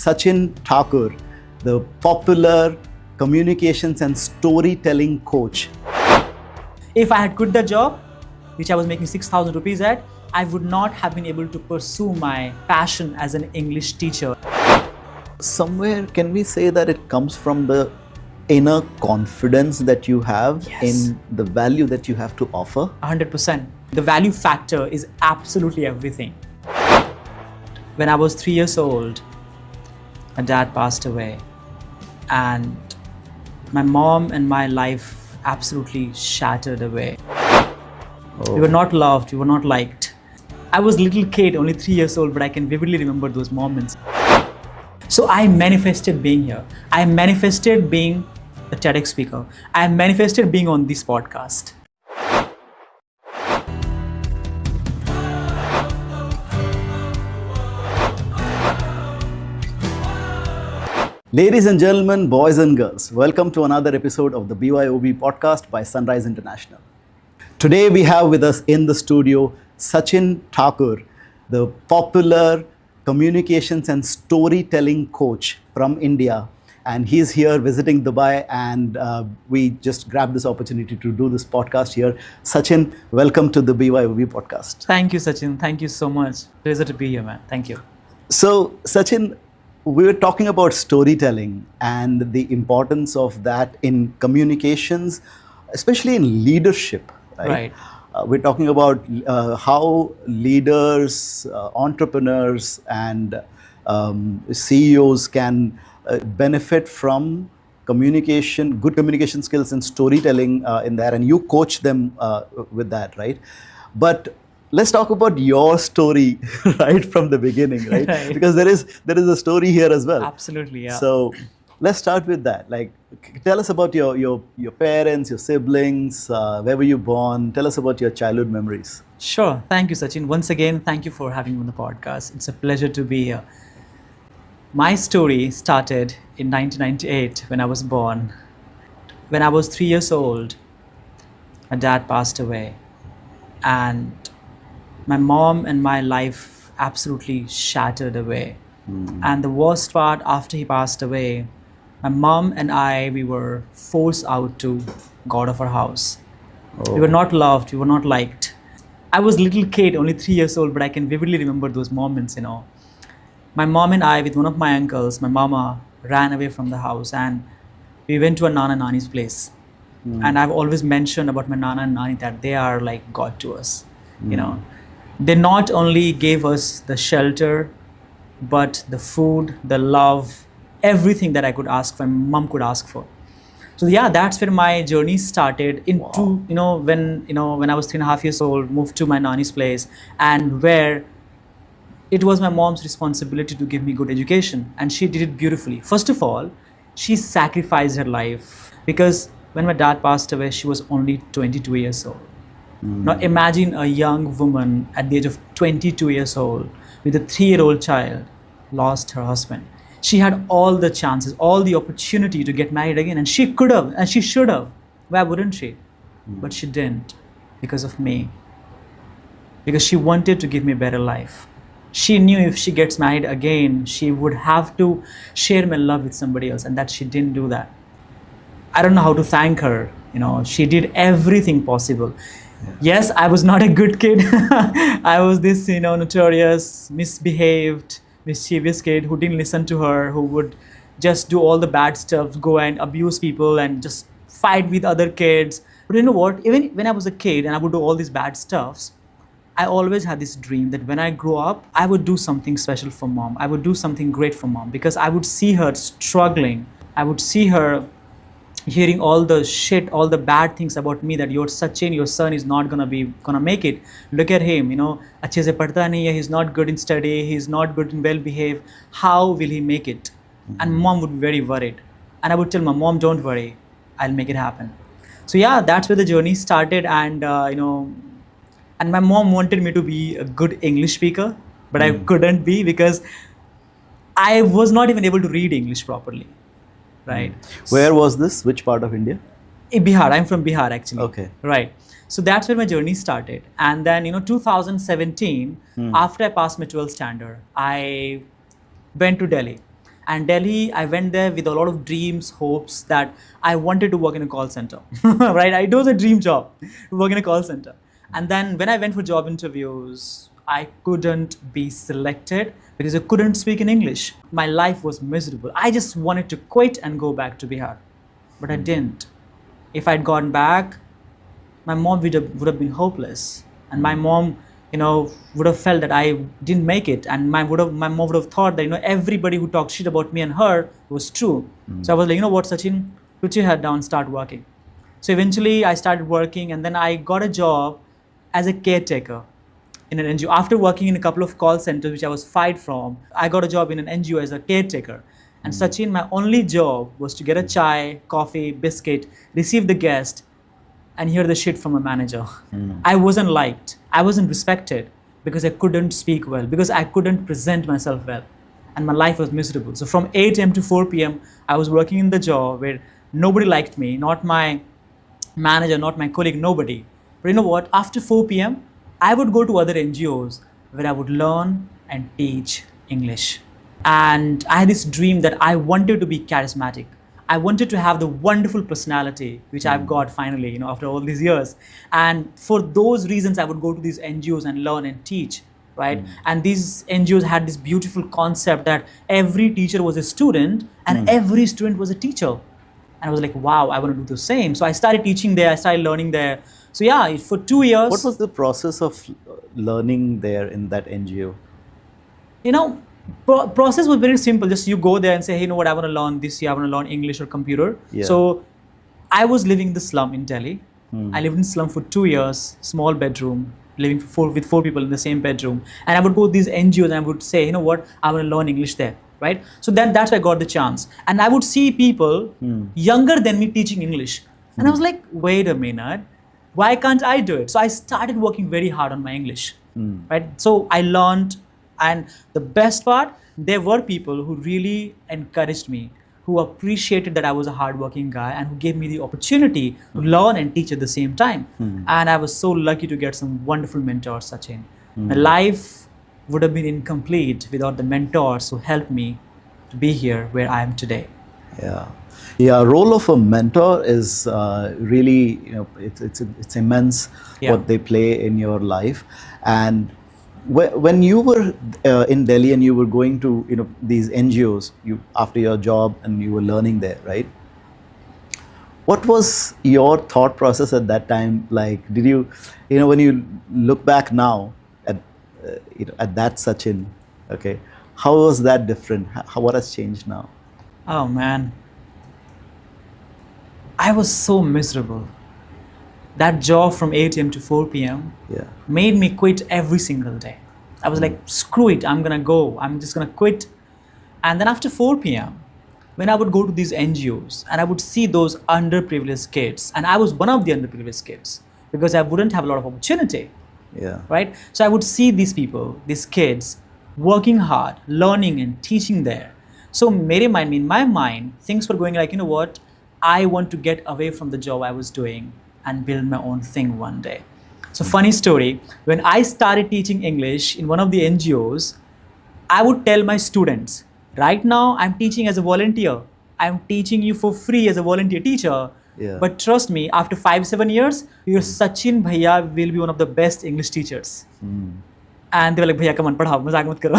Sachin Thakur, the popular communications and storytelling coach. If I had quit the job, which I was making 6,000 rupees at, I would not have been able to pursue my passion as an English teacher. Somewhere, can we say that it comes from the inner confidence that you have in the value that you have to offer? 100%. The value factor is absolutely everything. When I was 3 years old, my dad passed away, and my mom and my life absolutely shattered away. We were not loved, we were not liked. I was a little kid, only 3 years old, but I can vividly remember those moments. So I manifested being here. I manifested being a TEDx speaker. I manifested being on this podcast. Ladies and gentlemen, boys and girls, welcome to another episode of the BYOB Podcast by Sunrise International. Today we have with us in the studio Sachin Thakur, the popular communications and storytelling coach from India. And he's here visiting Dubai, and we just grabbed this opportunity to do this podcast here. Sachin, welcome to the BYOB Podcast. Thank you, Sachin. Thank you so much. Pleasure to be here, man. Thank you. So, Sachin, we were talking about storytelling and the importance of that in communications, especially in leadership, right? We're talking about how leaders, entrepreneurs, and CEOs can benefit from communication, good communication skills and storytelling in there, and you coach them with that, right? But let's talk about your story right from the beginning, right? Because there is a story here as well. Absolutely, yeah. So let's start with that. Like, tell us about your parents, your siblings, where were you born? Tell us about your childhood memories. Sure. Thank you, Sachin. Once again, thank you for having me on the podcast. It's a pleasure to be here. My story started in 1998 when I was born. When I was 3 years old, my dad passed away, and my mom and my life absolutely shattered away. And the worst part, after he passed away, my mom and I, we were forced out to go out of our house. We were not loved, we were not liked. I was a little kid, only 3 years old, but I can vividly remember those moments, My mom and I, with one of my uncles, my mama, ran away from the house, and we went to a Nana Nani's place. And I've always mentioned about my Nana and Nani that they are like God to us, They not only gave us the shelter, but the food, the love, everything that I could ask for, my mom could ask for. So yeah, that's where my journey started into, when I was 3.5 years old, moved to my Nani's place, and where it was my mom's responsibility to give me good education, and she did it beautifully. First of all, she sacrificed her life, because when my dad passed away, she was only 22 years old. Now imagine a young woman at the age of 22 years old with a 3-year-old child lost her husband. She had all the chances, all the opportunity to get married again, and she could have, and she should have. Why wouldn't she? But she didn't, because of me. Because she wanted to give me a better life. She knew if she gets married again, she would have to share my love with somebody else, and that she didn't do that. I don't know how to thank her. She did everything possible. Yes, I was not a good kid. I was this, notorious, misbehaved, mischievous kid who didn't listen to her, who would just do all the bad stuff, go and abuse people and just fight with other kids. But you know what? Even when I was a kid and I would do all these bad stuffs, I always had this dream that when I grow up, I would do something special for mom. I would do something great for mom, because I would see her struggling. I would see her hearing all the shit, all the bad things about me, that your Sachin, your son is not gonna make it. Look at him, अच्छे से पढ़ता नहीं है, he's not good in study, he's not good in well-behaved. How will he make it? And mom would be very worried. And I would tell my mom, don't worry, I'll make it happen. So yeah, that's where the journey started. And and my mom wanted me to be a good English speaker, but I couldn't be, because I was not even able to read English properly. Right. Where was this? Which part of India? In Bihar. I'm from Bihar, actually. Okay. Right. So that's where my journey started. And then, 2017, after I passed my 12th standard, I went to Delhi. And Delhi, I went there with a lot of dreams, hopes that I wanted to work in a call center, right? It was a dream job to work in a call center. And then when I went for job interviews, I couldn't be selected because I couldn't speak in English. My life was miserable. I just wanted to quit and go back to Bihar, but I didn't. If I'd gone back, my mom would have been hopeless, and my mom, would have felt that I didn't make it, and my mom would have thought that everybody who talked shit about me and her was true. So I was like, you know what, Sachin, put your head down, start working. So eventually I started working, and then I got a job as a caretaker in an NGO. After working in a couple of call centers, which I was fired from, I got a job in an NGO as a caretaker. And Sachin, my only job was to get a chai, coffee, biscuit, receive the guest, and hear the shit from a manager. I wasn't liked. I wasn't respected because I couldn't speak well, because I couldn't present myself well. And my life was miserable. So from 8 a.m. to 4 p.m., I was working in the job where nobody liked me, not my manager, not my colleague, nobody. But you know what? After 4 p.m., I would go to other NGOs where I would learn and teach English. And I had this dream that I wanted to be charismatic. I wanted to have the wonderful personality, which I've got finally, after all these years. And for those reasons, I would go to these NGOs and learn and teach, right? And these NGOs had this beautiful concept that every teacher was a student and every student was a teacher. And I was like, wow, I want to do the same. So I started teaching there, I started learning there. So yeah, for 2 years. What was the process of learning there in that NGO? Process was very simple. Just you go there and say, hey, what, I want to learn this year, I want to learn English or computer. Yeah. So I was living in the slum in Delhi. I lived in slum for 2 years, small bedroom, living with four people in the same bedroom. And I would go to these NGOs and I would say, what, I want to learn English there, right? So that's why I got the chance. And I would see people younger than me teaching English. And I was like, wait a minute, why can't I do it? So I started working very hard on my English, right? So I learned. And the best part, there were people who really encouraged me, who appreciated that I was a hardworking guy and who gave me the opportunity to learn and teach at the same time. And I was so lucky to get some wonderful mentors, Sachin. My life would have been incomplete without the mentors who helped me to be here where I am today. Yeah, role of a mentor is really, it's immense what they play in your life. And when you were in Delhi and you were going to these NGOs after your job and you were learning there, right? What was your thought process at that time like? Did you when you look back now at that Sachin, okay, how was that different? What has changed now? Oh man, I was so miserable. That job from 8 a.m. to 4 p.m. made me quit every single day. I was like, screw it, I'm gonna go. I'm just gonna quit. And then after 4 p.m., when I would go to these NGOs and I would see those underprivileged kids, and I was one of the underprivileged kids because I wouldn't have a lot of opportunity, right? So I would see these people, these kids, working hard, learning and teaching there. So in my mind, things were going like, what? I want to get away from the job I was doing and build my own thing one day. So funny story, when I started teaching English in one of the NGOs, I would tell my students, right now I'm teaching as a volunteer. I'm teaching you for free as a volunteer teacher. But trust me, after 5-7 years, your Sachin Bhaiya will be one of the best English teachers. And they were like, Bhaiya, come on, padhao, mazak mat karo.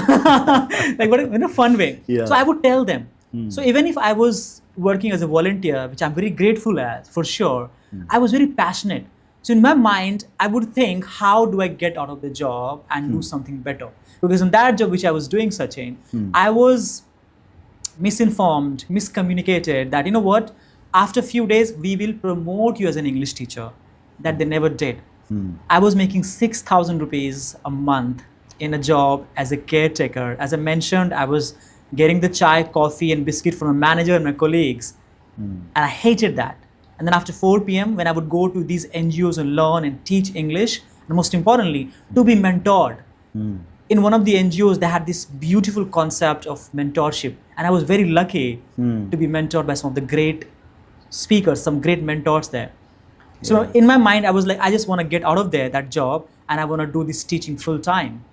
Like, but in a fun way. So I would tell them. So even if I was working as a volunteer, which I'm very grateful as, for sure, I was very passionate. So in my mind, I would think, how do I get out of the job and do something better? Because in that job which I was doing, Sachin, I was misinformed, miscommunicated that, what, after a few days, we will promote you as an English teacher. That they never did. I was making 6,000 rupees a month in a job as a caretaker. As I mentioned, I was getting the chai, coffee and biscuit from a manager and my colleagues. And I hated that. And then after 4 p.m., when I would go to these NGOs and learn and teach English, and most importantly, to be mentored. In one of the NGOs, they had this beautiful concept of mentorship. And I was very lucky to be mentored by some of the great speakers, some great mentors there. So in my mind, I was like, I just want to get out of there, that job, and I want to do this teaching full time.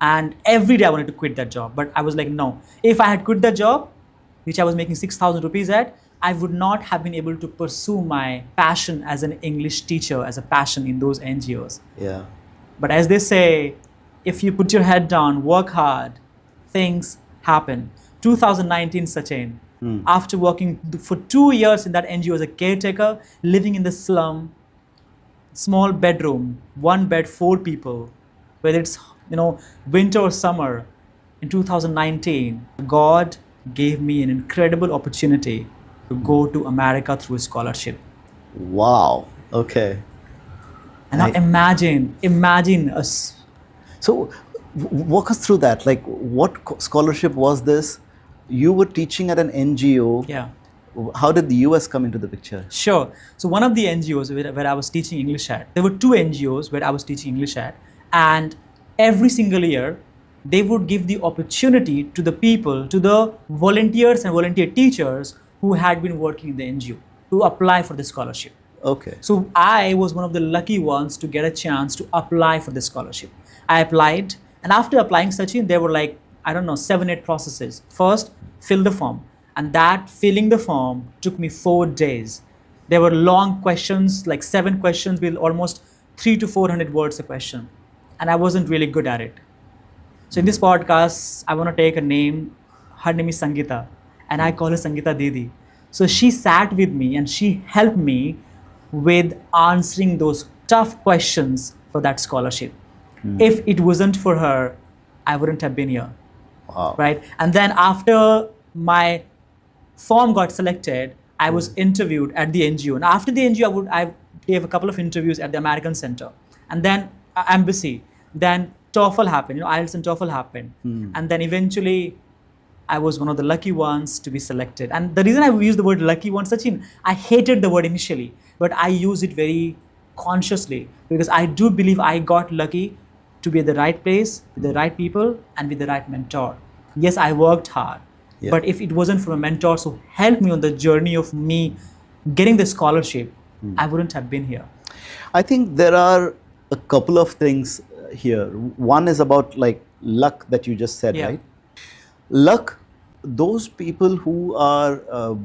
And every day I wanted to quit that job. But I was like, no. If I had quit that job, which I was making 6,000 rupees at, I would not have been able to pursue my passion as an English teacher, as a passion in those NGOs. Yeah. But as they say, if you put your head down, work hard, things happen. 2019, Sachin, after working for 2 years in that NGO as a caretaker, living in the slum, small bedroom, 1 bed, 4 people, whether it's winter or summer, in 2019, God gave me an incredible opportunity to go to America through a scholarship. Wow. Okay. And now imagine us. So walk us through that. Like, what scholarship was this? You were teaching at an NGO. Yeah. How did the US come into the picture? Sure. So one of the NGOs where I was teaching English at, there were 2 NGOs where I was teaching English at, and every single year, they would give the opportunity to the people, to the volunteers and volunteer teachers who had been working in the NGO to apply for the scholarship. Okay. So I was one of the lucky ones to get a chance to apply for the scholarship. I applied, and after applying, Sachin, there were 7-8 processes. First, fill the form. And that filling the form took me 4 days. There were long questions, like 7 questions with almost 300 to 400 words a question. And I wasn't really good at it. So in this podcast, I want to take a name. Her name is Sangeeta, and I call her Sangeeta Didi. So she sat with me and she helped me with answering those tough questions for that scholarship. If it wasn't for her, I wouldn't have been here. Wow. Right? And then after my form got selected, I was interviewed at the NGO. And after the NGO, I gave a couple of interviews at the American Center. And then embassy. Then TOEFL happened, IELTS and TOEFL happened. And then eventually, I was one of the lucky ones to be selected. And the reason I use the word lucky one, Sachin, I hated the word initially, but I use it very consciously because I do believe I got lucky to be at the right place, with the right people, and with the right mentor. Yes, I worked hard, but if it wasn't for a mentor who helped me on the journey of me getting the scholarship, I wouldn't have been here. I think there are a couple of things here. One is about luck that you just said, right? Luck, those people who are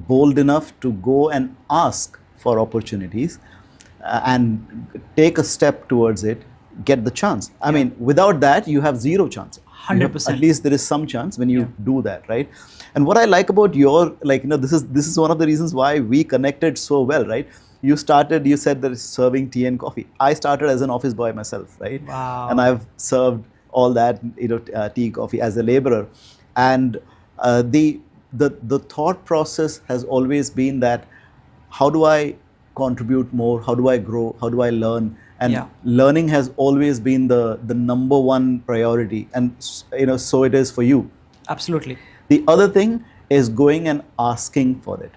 bold enough to go and ask for opportunities and take a step towards it, get the chance. I mean, without that, you have zero chance. 100%. At least there is some chance when you do that, right? And what I like about your, this is one of the reasons why we connected so well, right? You said that it's serving tea and coffee. I started as an office boy myself, right? Wow. And I've served all that, tea, coffee as a laborer. And the thought process has always been that, how do I contribute more? How do I grow? How do I learn? And learning has always been the number one priority. And, so it is for you. Absolutely. The other thing is going and asking for it.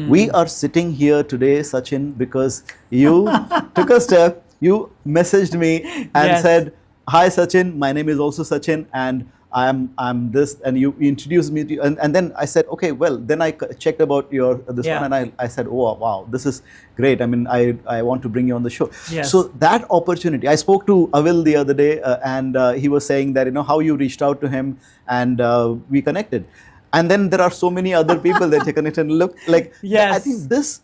We are sitting here today, Sachin, because you took a step, you messaged me and said, hi Sachin, my name is also Sachin, and I'm this, and you introduced me to you, and then I said, okay, well, then I checked about one, and I said, oh wow, this is great. I mean, I want to bring you on the show. So that opportunity, I spoke to Avil the other day, and he was saying that, how you reached out to him, and we connected. And then there are so many other people that you connected. And look, I think this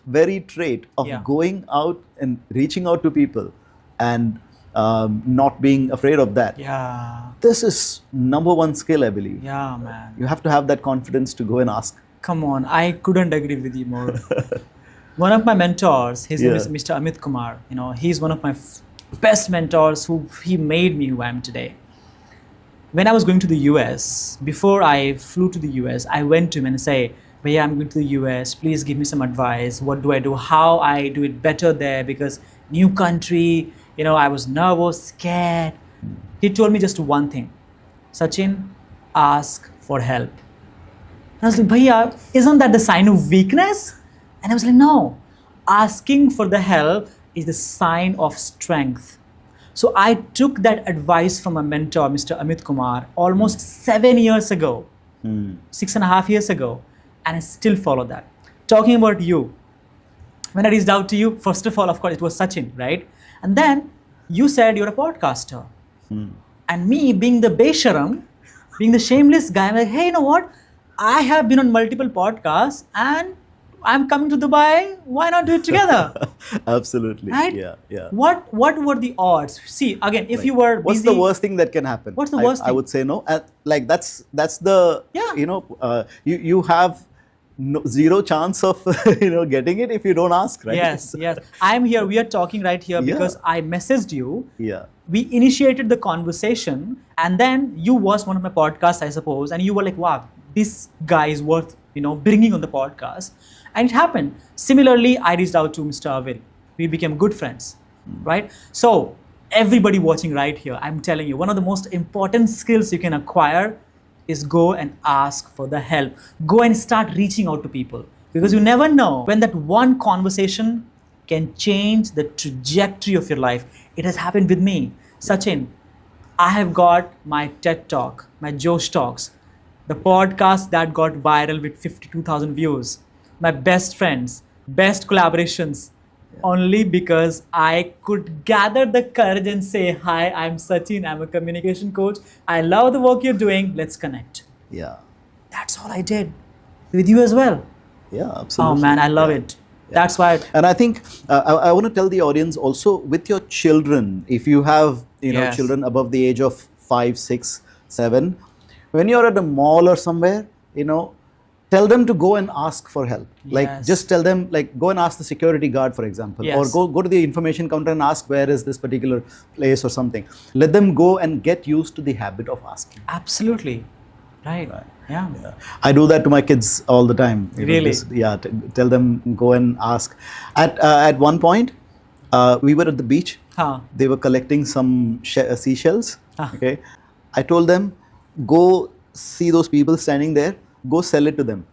very trait of going out and reaching out to people and not being afraid of that. This is number one skill, I believe. Yeah, man. You have to have that confidence to go and ask. Come on, I couldn't agree with you more. One of my mentors, his name is Mr. Amit Kumar. He's one of my best mentors he made me who I am today. When I was going to the US, before I flew to the US, I went to him and say, Bhaiya, I'm going to the US, please give me some advice. What do I do? How I do it better there? Because new country, I was nervous, scared. He told me just one thing, Sachin, ask for help. And I was like, Bhaiya, isn't that the sign of weakness? And I was like, no, asking for the help is the sign of strength. So I took that advice from a mentor, Mr. Amit Kumar, almost 7 years ago, 6.5 years ago, and I still follow that. Talking about you, when I reached out to you, first of all, of course, it was Sachin, right? And then you said you're a podcaster. And me being the besharam, being the shameless guy, I'm like, hey, you know what? I have been on multiple podcasts and I'm coming to Dubai. Why not do it together? Absolutely. Right? Yeah. What were the odds? See, again, if you were What's busy, the worst thing that can happen? What's the worst I thing? would say no. Like that's the you have zero chance of getting it if you don't ask, right? Yes. I'm here. We are talking right here because Yeah. I messaged you. Yeah. We initiated the conversation, and then you watched one of my podcasts, I suppose, and you were like, wow, this guy is worth bringing on the podcast. And it happened. Similarly, I reached out to Mr. Avil. We became good friends, right? So everybody watching right here, I'm telling you, one of the most important skills you can acquire is go and ask for the help. Go and start reaching out to people, because you never know when that one conversation can change the trajectory of your life. It has happened with me. Sachin, I have got my TED Talk, my Josh Talks, the podcast that got viral with 52,000 views, my best friends, best collaborations, only because I could gather the courage and say, hi, I'm Sachin, I'm a communication coach. I love the work you're doing. Let's connect. Yeah. That's all I did with you as well. Yeah, absolutely. Oh man, I love it. That's why. And I think I want to tell the audience also, with your children, if you have Yes. children above the age of 5, 6, 7, when you're at a mall or somewhere, tell them to go and ask for help. Like Yes. just tell them, like, go and ask the security guard, for example, Yes. or go to the information counter and ask where is this particular place or something. Let them go and get used to the habit of asking. Absolutely. Right. Yeah. I do that to my kids all the time. Really? Tell them go and ask. At one point, we were at the beach. Huh. They were collecting some seashells. Ah. Okay, I told them, go see those people standing there. Go sell it to them.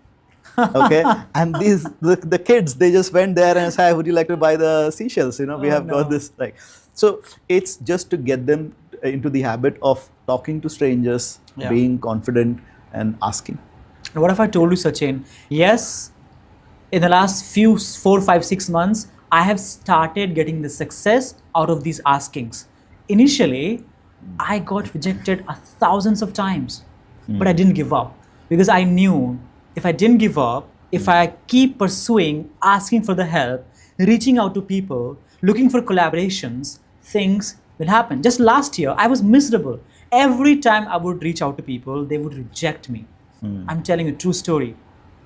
Okay, and the kids, they just went there and said, would you like to buy the seashells? We have got this, like. So it's just to get them into the habit of talking to strangers, being confident and asking. And what if I told you, Sachin? Yes, in the last few 4, 5, 6 months, I have started getting the success out of these askings. Initially, I got rejected thousands of times, but I didn't give up, because I knew if I didn't give up, if I keep pursuing, asking for the help, reaching out to people, looking for collaborations, things will happen. Just last year, I was miserable. Every time I would reach out to people, they would reject me. I'm telling you a true story.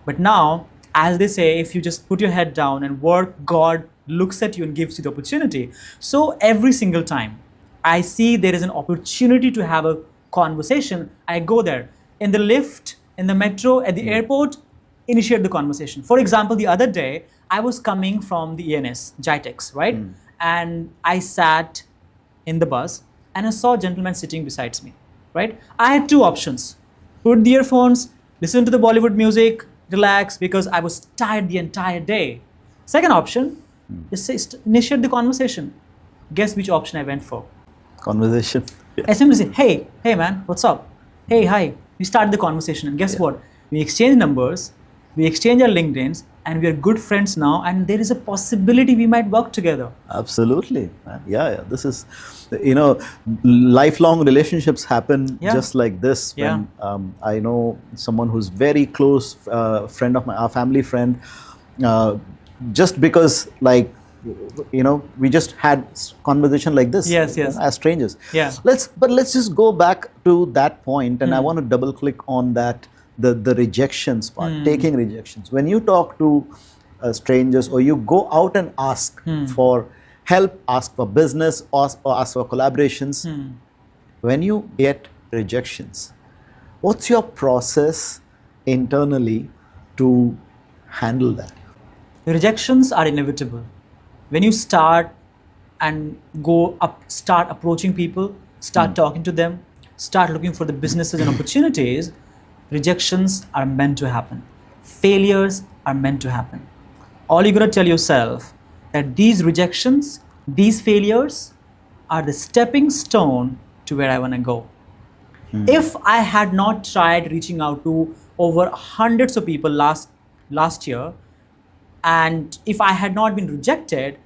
But now, as they say, if you just put your head down and work, God looks at you and gives you the opportunity. So every single time I see there is an opportunity to have a conversation, I go there. In the lift, in the metro, at the airport, initiate the conversation. For example, the other day, I was coming from the ENS, JITEX, right? And I sat in the bus and I saw a gentleman sitting beside me, right? I had two options. Put the earphones, listen to the Bollywood music, relax, because I was tired the entire day. Second option, just initiate the conversation. Guess which option I went for? Conversation. I simply say, hey man, what's up? Hey, hi. We start the conversation, and guess what? We exchange numbers, we exchange our LinkedIns, and we are good friends now, and there is a possibility we might work together. Absolutely. Yeah. This is, lifelong relationships happen just like this. When I know someone who's very close friend of mine, our family friend, just because, like, we just had conversation like this. Yes. As strangers. Yeah. Let's just go back to that point, and I want to double click on that, the rejections part, taking rejections. When you talk to strangers, or you go out and ask for help, ask for business, or ask for collaborations, when you get rejections, what's your process internally to handle that? Rejections are inevitable. When you start and start approaching people, start talking to them, start looking for the businesses and opportunities, rejections are meant to happen. Failures are meant to happen. All you gotta tell yourself that these rejections, these failures are the stepping stone to where I wanna go. If I had not tried reaching out to over hundreds of people last year, and if I had not been rejected,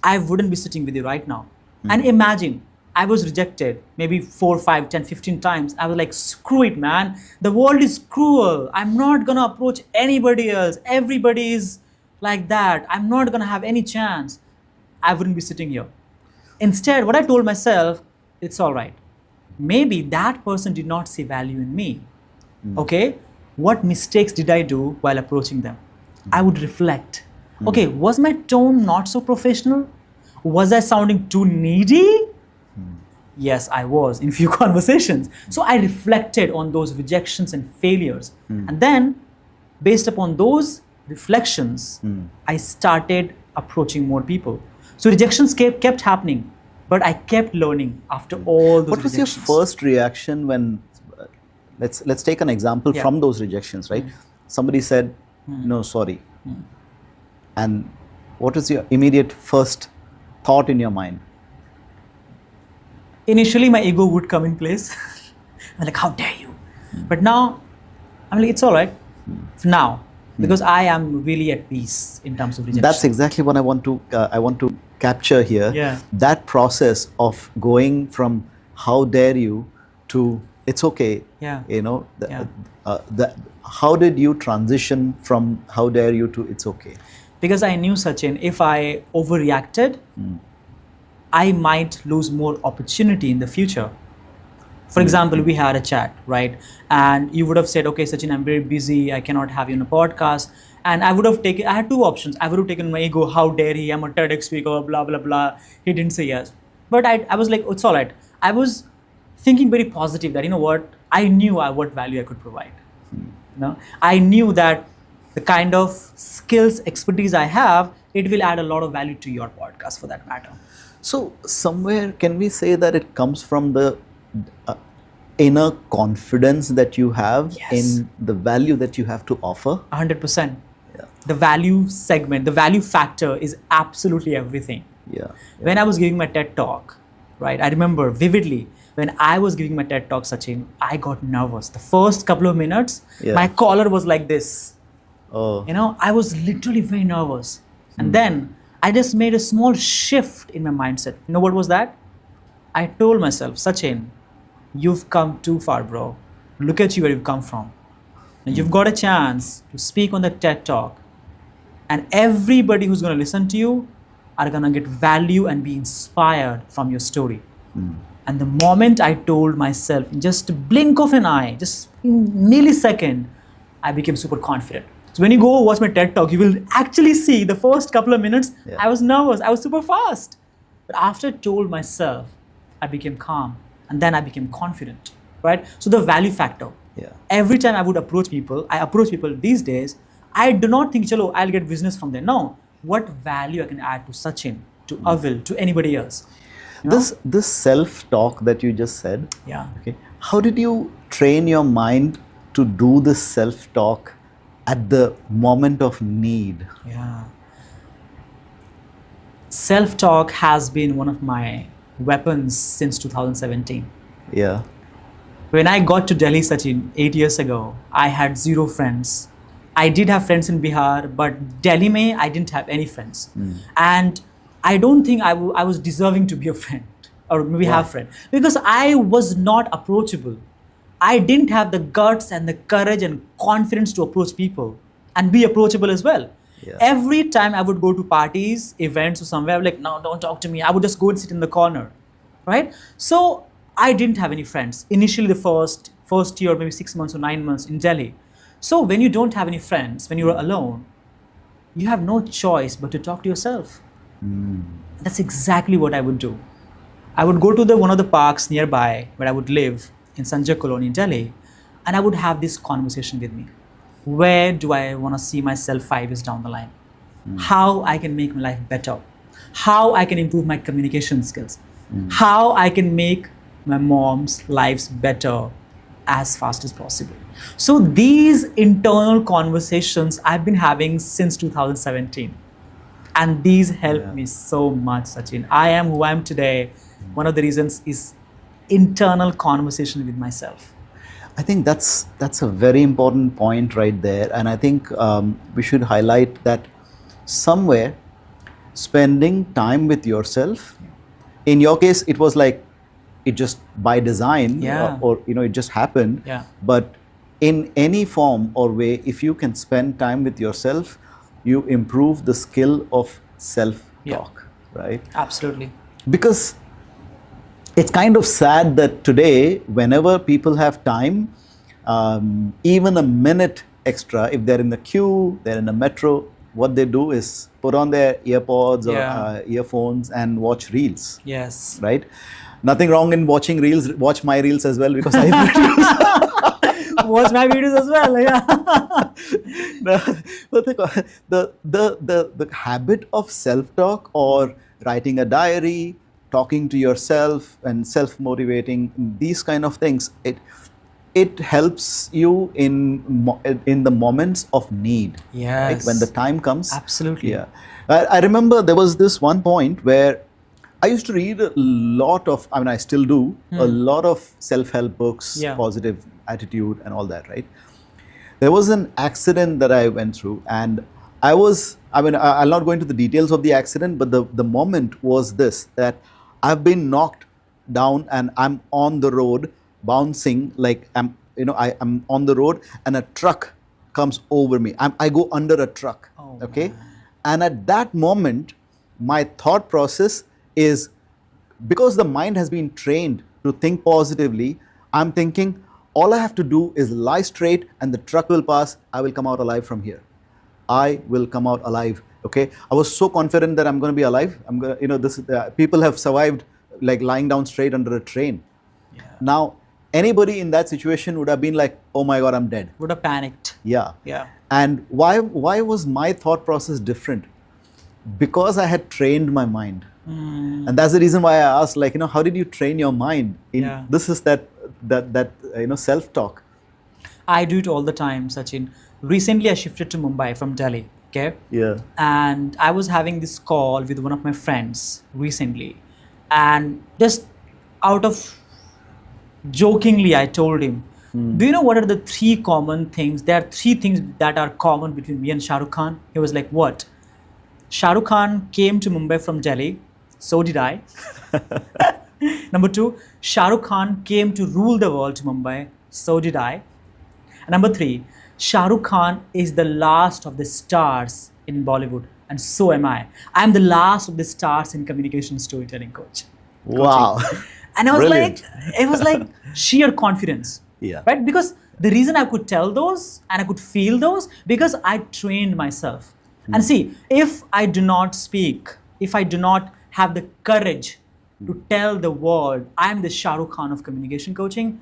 I wouldn't be sitting with you right now. And imagine, I was rejected maybe 4, 5, 10, 15 times. I was like, screw it, man. The world is cruel. I'm not going to approach anybody else. Everybody is like that. I'm not going to have any chance. I wouldn't be sitting here. Instead, what I told myself, it's all right. Maybe that person did not see value in me. Okay? What mistakes did I do while approaching them? I would reflect. Okay, was my tone not so professional? Was I sounding too needy? Yes, I was in few conversations. So I reflected on those rejections and failures. And then, based upon those reflections, I started approaching more people. So rejections kept happening, but I kept learning after all those What was your first reaction when, let's take an example from those rejections, right? Somebody said, no, sorry. And what was your immediate first thought in your mind? Initially, my ego would come in place. I'm like, how dare you? But now, I'm like, it's all right. Now, because I am really at peace in terms of rejection. That's exactly what I want to capture here. Yeah. That process of going from how dare you to it's okay. Yeah. You know, how did you transition from how dare you to it's okay? Because I knew, Sachin, if I overreacted, I might lose more opportunity in the future. For example, we had a chat, right? And you would have said, okay, Sachin, I'm very busy. I cannot have you on a podcast. And I had two options. I would have taken my ego, how dare he, I'm a TEDx speaker, blah, blah, blah. He didn't say yes. But I was like, it's all right. I was thinking very positive that, you know what, I knew what value I could provide. You know, I knew that the kind of skills, expertise I have, it will add a lot of value to your podcast for that matter. So somewhere, can we say that it comes from the inner confidence that you have in the value that you have to offer? 100%. Yeah. The value segment, the value factor is absolutely everything. Yeah. When I was giving my TED talk, right, I remember vividly when I was giving my TED talk, Sachin, I got nervous. The first couple of minutes, my collar was like this. Oh. You know, I was literally very nervous. And then I just made a small shift in my mindset. You know what was that? I told myself, Sachin, you've come too far, bro. Look at you where you've come from. Now you've got a chance to speak on the TED Talk, and everybody who's going to listen to you are going to get value and be inspired from your story. And the moment I told myself, in just a blink of an eye, just in millisecond, I became super confident. So when you go watch my TED Talk, you will actually see the first couple of minutes, I was nervous, I was super fast. But after I told myself, I became calm. And then I became confident, right? So the value factor. Yeah. Every time I would approach people, I approach people these days, I do not think, chalo, I'll get business from there. No. What value I can add to Sachin, to Avil, to anybody else? You know? This self-talk that you just said, okay, how did you train your mind to do this self-talk at the moment of need? Yeah. Self-talk has been one of my weapons since 2017. Yeah. When I got to Delhi, Sachin, 8 years ago, I had 0 friends. I did have friends in Bihar, but Delhi mein, I didn't have any friends. And I don't think I was deserving to be a friend or maybe have a friend because I was not approachable. I didn't have the guts and the courage and confidence to approach people and be approachable as well. Yeah. Every time I would go to parties, events or somewhere, I would like, no, don't talk to me. I would just go and sit in the corner, right? So I didn't have any friends. Initially, the first year, maybe 6 months or 9 months in Delhi. So when you don't have any friends, when you're alone, you have no choice but to talk to yourself. That's exactly what I would do. I would go to one of the parks nearby where I would live in Sanjay Colony in Delhi, and I would have this conversation with me. Where do I want to see myself 5 years down the line? How I can make my life better? How I can improve my communication skills? How I can make my mom's lives better as fast as possible? So these internal conversations I've been having since 2017. And these help me so much, Sachin. I am who I am today. One of the reasons is internal conversation with myself. I think that's a very important point right there. And I think we should highlight that somewhere spending time with yourself, in your case, it was like it just by design, or it just happened. Yeah. But in any form or way, if you can spend time with yourself, you improve the skill of self-talk, right? Absolutely. Because it's kind of sad that today, whenever people have time, even a minute extra, if they're in the queue, they're in a metro, what they do is put on their earpods or earphones and watch reels. Yes. Right? Nothing wrong in watching reels. Watch my reels as well, because I watch my videos as well. Yeah. But the habit of self-talk, or writing a diary, talking to yourself and self-motivating, these kind of things, it helps you in the moments of need. Yes. Right? When the time comes. Absolutely. Yeah. I remember there was this one point where I used to read a lot of, I still do, a lot of self-help books, positive attitude and all that, right? There was an accident that I went through, and I'll not go into the details of the accident, but the moment was this, that I've been knocked down and I'm on the road bouncing, like I'm on the road and a truck comes over me. I go under a truck, okay? Man. And at that moment, my thought process is, because the mind has been trained to think positively, I'm thinking, all I have to do is lie straight and the truck will pass. I will come out alive from here. I will come out alive. Okay. I was so confident that I'm going to be alive. I'm going to, people have survived like lying down straight under a train. Yeah. Now, anybody in that situation would have been like, oh my God, I'm dead. Would have panicked. Yeah. Yeah. And why was my thought process different? Because I had trained my mind. And that's the reason why I asked, like, how did you train your mind? This is that self-talk. I do it all the time, Sachin. Recently, I shifted to Mumbai from Delhi. Okay. Yeah. And I was having this call with one of my friends recently, and just out of jokingly, I told him, do you know what are the three common things? There are three things that are common between me and Shah Rukh Khan. He was like, what? Shah Rukh Khan came to Mumbai from Delhi. So did I. Number two, Shah Rukh Khan came to rule the world to Mumbai. So did I. And number three, Shah Rukh Khan is the last of the stars in Bollywood. And so am I. I'm the last of the stars in communication storytelling coach. Wow. And I was Brilliant. it was like sheer confidence. Yeah. Right? Because the reason I could tell those and I could feel those, because I trained myself. And see, if I do not speak, if I do not have the courage to tell the world I'm the Shah Rukh Khan of communication coaching,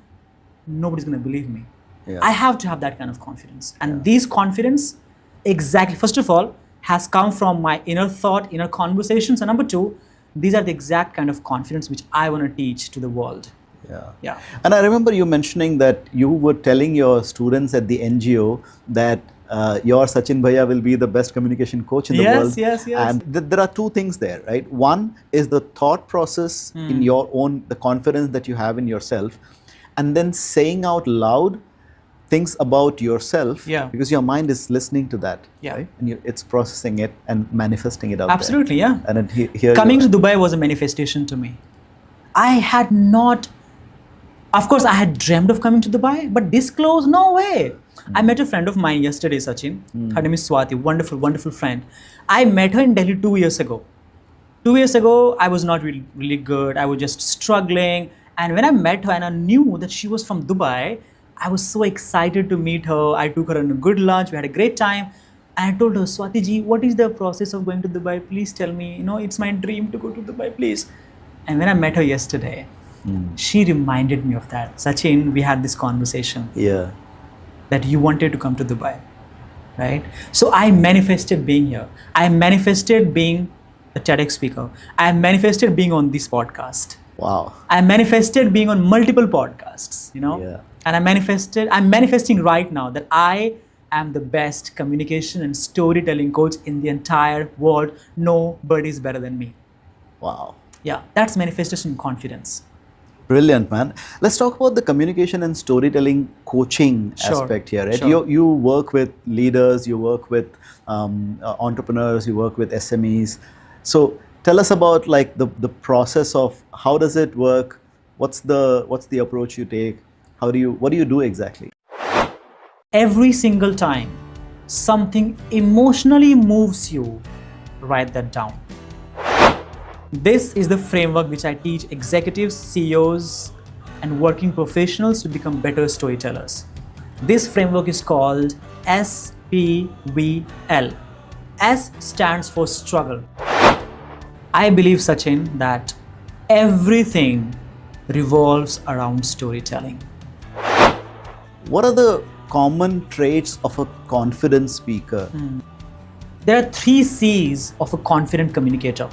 nobody's going to believe me. Yeah. I have to have that kind of confidence. And this confidence, exactly, first of all, has come from my inner thought, inner conversations. And number two, these are the exact kind of confidence which I want to teach to the world. Yeah. And I remember you mentioning that you were telling your students at the NGO that your Sachin Bhaiya will be the best communication coach in the world. Yes. And there are two things there, right? One is the thought process in your own, the confidence that you have in yourself, and then saying out loud things about yourself, because your mind is listening to that, right? And it's processing it and manifesting it out. Absolutely, there. And here coming to Dubai was a manifestation to me. I had not, of course, I had dreamed of coming to Dubai, but this close, no way. I met a friend of mine yesterday, Sachin. Her name is Swati, wonderful, wonderful friend. I met her in Delhi 2 years ago. 2 years ago, I was not really good. I was just struggling. And when I met her and I knew that she was from Dubai, I was so excited to meet her. I took her on a good lunch. We had a great time. And I told her, Swati ji, what is the process of going to Dubai? Please tell me. It's my dream to go to Dubai, please. And when I met her yesterday, she reminded me of that. Sachin, we had this conversation. Yeah. That you wanted to come to Dubai, right? So I manifested being here. I manifested being a TEDx speaker. I manifested being on this podcast. Wow. I manifested being on multiple podcasts, Yeah. And I'm manifesting right now that I am the best communication and storytelling coach in the entire world. Nobody is better than me. Wow. Yeah, that's manifestation confidence. Brilliant, man. Let's talk about the communication and storytelling coaching aspect here, right? Sure. You work with leaders, you work with entrepreneurs, you work with SMEs. So tell us about like the process of how does it work? What's the approach you take? What do you do exactly? Every single time something emotionally moves you, write that down. This is the framework which I teach executives, CEOs, and working professionals to become better storytellers. This framework is called SPVL. S stands for struggle. I believe, Sachin, that everything revolves around storytelling. What are the common traits of a confident speaker? There are 3 C's of a confident communicator.